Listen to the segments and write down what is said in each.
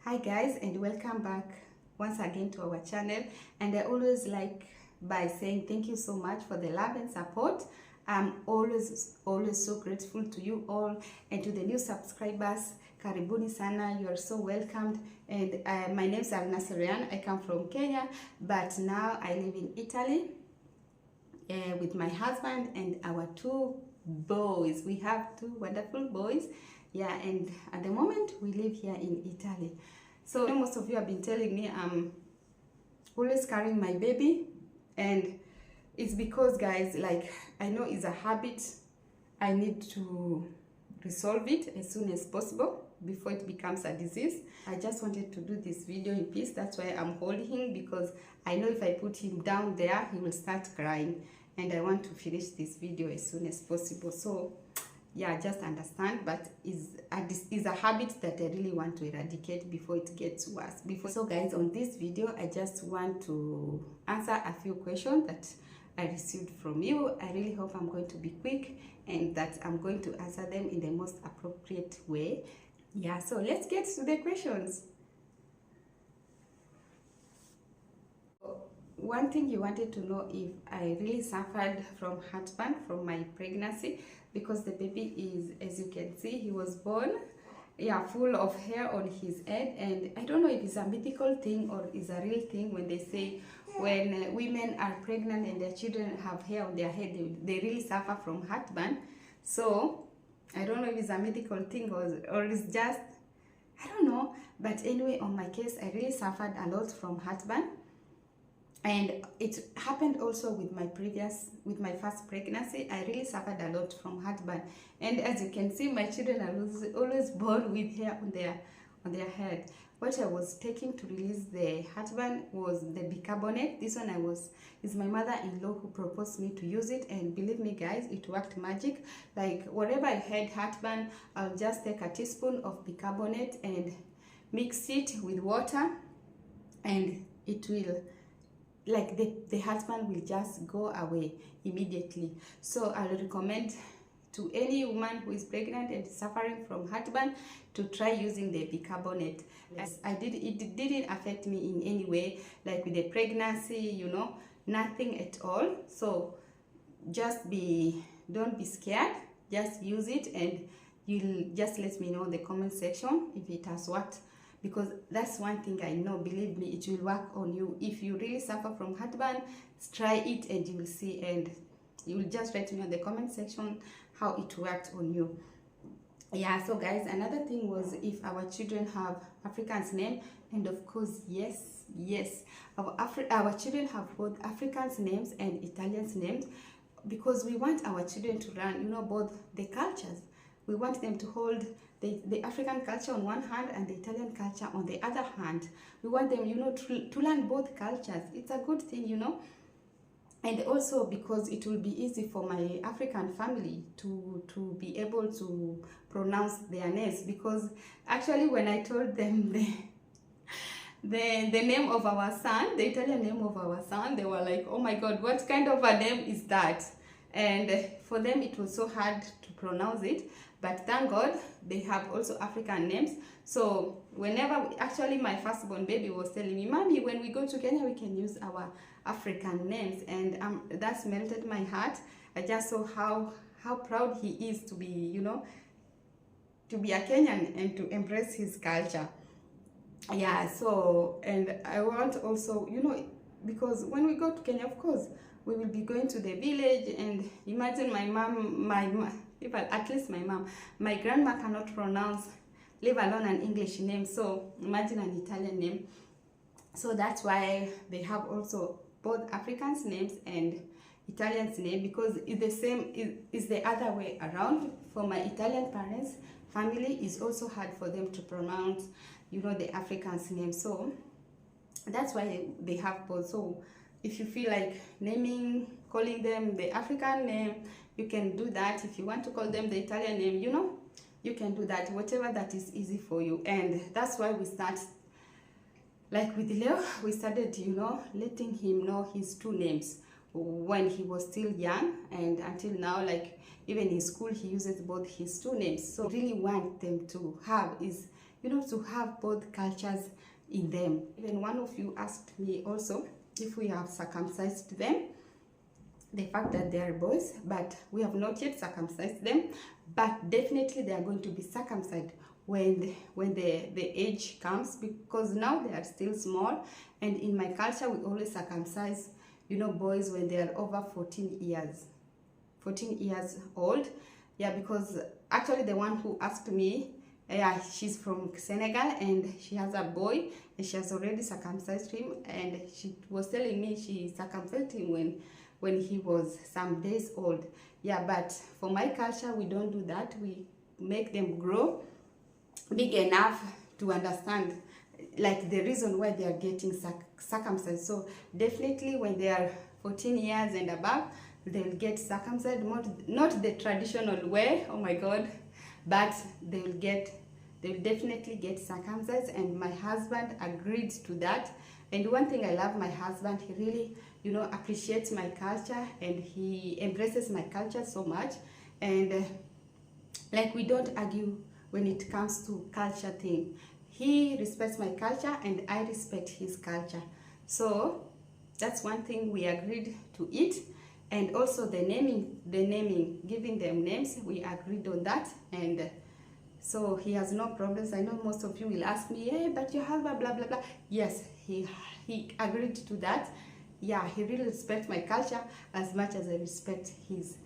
Hi guys, and welcome back once again to our channel. And I always like by saying thank you so much for the love and support. I'm always so grateful to you all, and to the new subscribers. Karibuni sana, you are so welcomed. And my name is Circumcise. I come from Kenya, but now I live in Italy with my husband and our two boys. We have two wonderful boys. Yeah, and at the moment we live here in Italy. So most of you have been telling me I'm always carrying my baby, and it's because, guys, like, I know it's a habit. I need to resolve it as soon as possible before it becomes a disease. I just wanted to do this video in peace. That's why I'm holding him, because I know if I put him down there, he will start crying, and I want to finish this video as soon as possible. So yeah, just understand, but is a habit that I really want to eradicate before it gets worse. So guys, on this video I just want to answer a few questions that I received from you. I really hope I'm going to be quick and that I'm going to answer them in the most appropriate way. Yeah, so let's get to the questions. One thing you wanted to know if I really suffered from heartburn from my pregnancy, because the baby is, as you can see, he was born, yeah, full of hair on his head. And I don't know if it's a mythical thing or is a real thing when they say when women are pregnant and their children have hair on their head, they really suffer from heartburn. So I don't know if it's a mythical thing or it's just, I don't know. But anyway, on my case, I really suffered a lot from heartburn. And it happened also with my first pregnancy. I really suffered a lot from heartburn. And as you can see, my children are always born with hair on their head. What I was taking to release the heartburn was the bicarbonate. This one is my mother-in-law who proposed me to use it, and believe me guys, it worked magic. Like, whenever I had heartburn, I'll just take a teaspoon of bicarbonate and mix it with water, and it will, like, the heartburn will just go away immediately. So I will recommend to any woman who is pregnant and suffering from heartburn to try using the bicarbonate. As it didn't affect me in any way, like with the pregnancy, you know, nothing at all. So just don't be scared, just use it, and you'll just let me know in the comment section if it has worked, because that's one thing I know. Believe me, it will work on you. If you really suffer from heartburn, try it and you will see, and you will just write me in the comment section how it worked on you. Yeah, so guys, another thing was if our children have African's name, and of course, yes, our children have both African's names and Italian's names, because we want our children to learn, you know, both the cultures. We want them to hold the African culture on one hand and the Italian culture on the other hand. We want them, you know, to learn both cultures. It's a good thing, you know. And also because it will be easy for my African family to be able to pronounce their names. Because actually when I told them the name of our son, the Italian name of our son, they were like, oh my God, what kind of a name is that? And for them it was so hard to pronounce it. But thank God they have also African names. So whenever, actually my firstborn baby was telling me, Mommy, when we go to Kenya, we can use our African names. And that's melted my heart. I just saw how proud he is to be, you know, to be a Kenyan and to embrace his culture. Yeah, so, and I want also, you know, because when we go to Kenya, of course, we will be going to the village, and imagine my mom, at least my mom, my grandma cannot pronounce, leave alone an English name, so imagine an Italian name. So that's why they have also both Africans names and Italians name, because it's the same, it's the other way around. For my Italian parents, family, is also hard for them to pronounce, you know, the Africans name. So that's why they have both. So if you feel like calling them the African name, you can do that. If you want to call them the Italian name, you know, you can do that, whatever that is easy for you. And that's why we start, like with Leo, we started, you know, letting him know his two names. when he was still young, and until now, like even in school he uses both his two names. So I really want them to have is, you know, to have both cultures in them. Even one of you asked me also if we have circumcised them, the fact that they are boys, but we have not yet circumcised them, but definitely they are going to be circumcised when the age comes, because now they are still small, and in my culture we always circumcise, you know, boys when they are over 14 years old. Yeah, because actually the one who asked me, yeah, she's from Senegal and she has a boy and she has already circumcised him, and she was telling me she circumcised him when he was some days old. Yeah, but for my culture we don't do that. We make them grow big enough to understand like the reason why they are getting circumcised. So definitely when they are 14 years and above, they'll get circumcised, not the traditional way, oh my god, but they'll definitely get circumcised, and my husband agreed to that. And one thing I love my husband, he really, you know, appreciates my culture and he embraces my culture so much, and like we don't argue when it comes to culture thing. He respects my culture and I respect his culture. So that's one thing we agreed to it. And also the naming, giving them names, we agreed on that. And so he has no problems. I know most of you will ask me, hey, but your husband, blah, blah, blah. Yes, he agreed to that. Yeah, he really respects my culture as much as I respect his.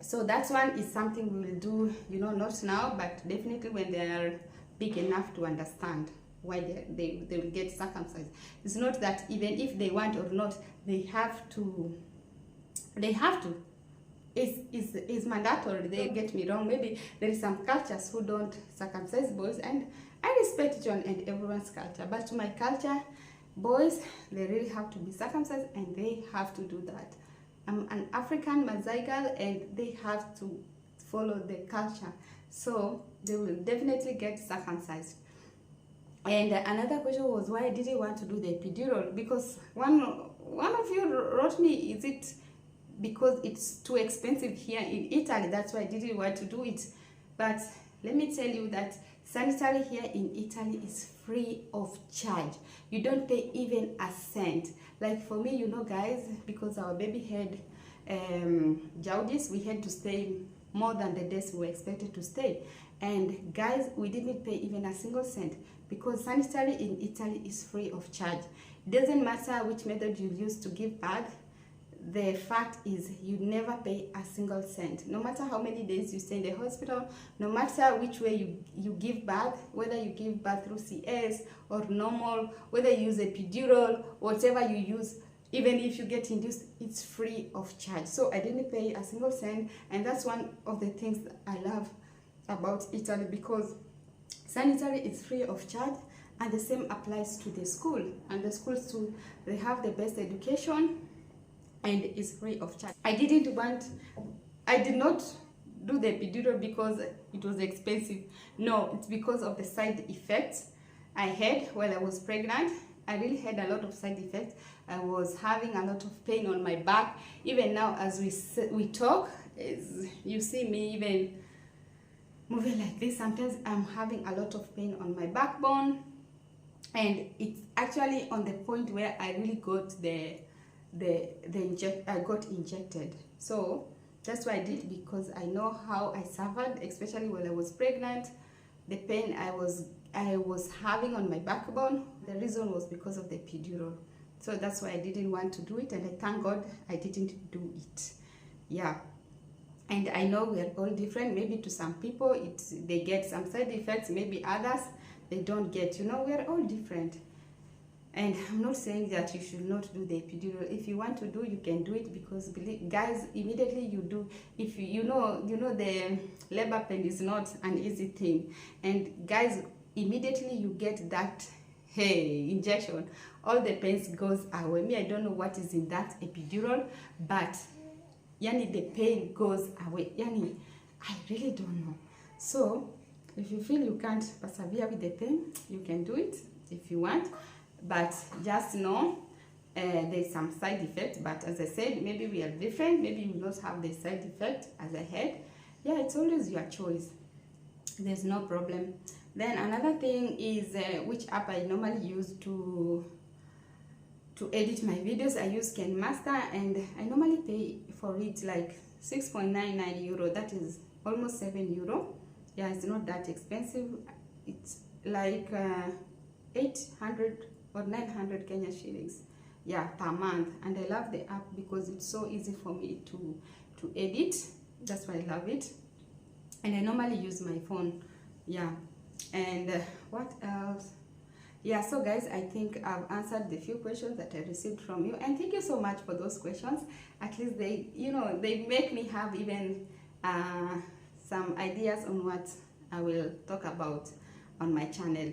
So that one is something we will do, you know, not now, but definitely when they are big enough to understand why they will get circumcised. It's not that even if they want or not, they have to. It's mandatory. They get me wrong. Maybe there is some cultures who don't circumcise boys, and I respect John and everyone's culture. But to my culture, boys, they really have to be circumcised and they have to do that. I'm an African Maasai girl and they have to follow the culture. So they will definitely get circumcised. And another question was, why did you want to do the epidural? Because one of you wrote me, is it because it's too expensive here in Italy? That's why I didn't want to do it. But let me tell you that sanitary here in Italy is free of charge. You don't pay even a cent. Like for me, you know guys, because our baby had jaundice, we had to stay more than the days we were expected to stay. And guys, we didn't pay even a single cent, because sanitary in Italy is free of charge. It doesn't matter which method you use to give birth. The fact is you never pay a single cent, no matter how many days you stay in the hospital, no matter which way you give birth, whether you give birth through CS or normal, whether you use epidural, whatever you use, even if you get induced, it's free of charge. So I didn't pay a single cent, and that's one of the things that I love about Italy, because sanitary is free of charge, and the same applies to the school. And the schools too, they have the best education and it's free of charge. I did not do the epidural because it was expensive. No, it's because of the side effects I had while I was pregnant. I really had a lot of side effects. I was having a lot of pain on my back. Even now as we talk, you see me even moving like this, sometimes I'm having a lot of pain on my backbone, and it's actually on the point where I really got I got injected. So that's why I did, because I know how I suffered, especially when I was pregnant. The pain I was having on my backbone, the reason was because of the epidural. So that's why I didn't want to do it, and I thank God I didn't do it. Yeah. And I know we are all different. Maybe to some people they get some side effects, maybe others they don't get. You know, we are all different. And I'm not saying that you should not do the epidural. If you want to do, you can do it, because guys, immediately you do, if you know the labor pain is not an easy thing, and guys, immediately you get that injection, all the pains goes away. Me, I don't know what is in that epidural, but yani the pain goes away. Yani, I really don't know. So if you feel you can't persevere with the pain, you can do it if you want. But just know, there's some side effects, but as I said, maybe we are different, maybe you not have the side effect as I had. Yeah, it's always your choice, there's no problem. Then another thing is which app I normally use to edit my videos. I use KenMaster, and I normally pay for it like 6.99 euro, that is almost 7 euro. Yeah, it's not that expensive, it's like 800 or 900 Kenya shillings, yeah, per month. And I love the app because it's so easy for me to edit, that's why I love it. And I normally use my phone, yeah. And what else? Yeah, so guys, I think I've answered the few questions that I received from you, and thank you so much for those questions. At least they, you know, they make me have even some ideas on what I will talk about on my channel.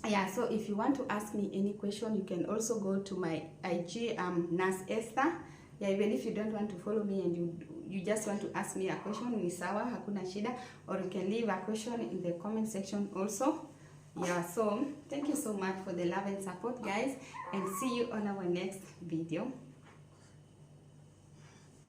Yeah, so if you want to ask me any question, you can also go to my IG, Nurse Esther. Yeah, even if you don't want to follow me and you just want to ask me a question, ni sawa, hakuna shida, or you can leave a question in the comment section also. Yeah, so thank you so much for the love and support, guys, and see you on our next video.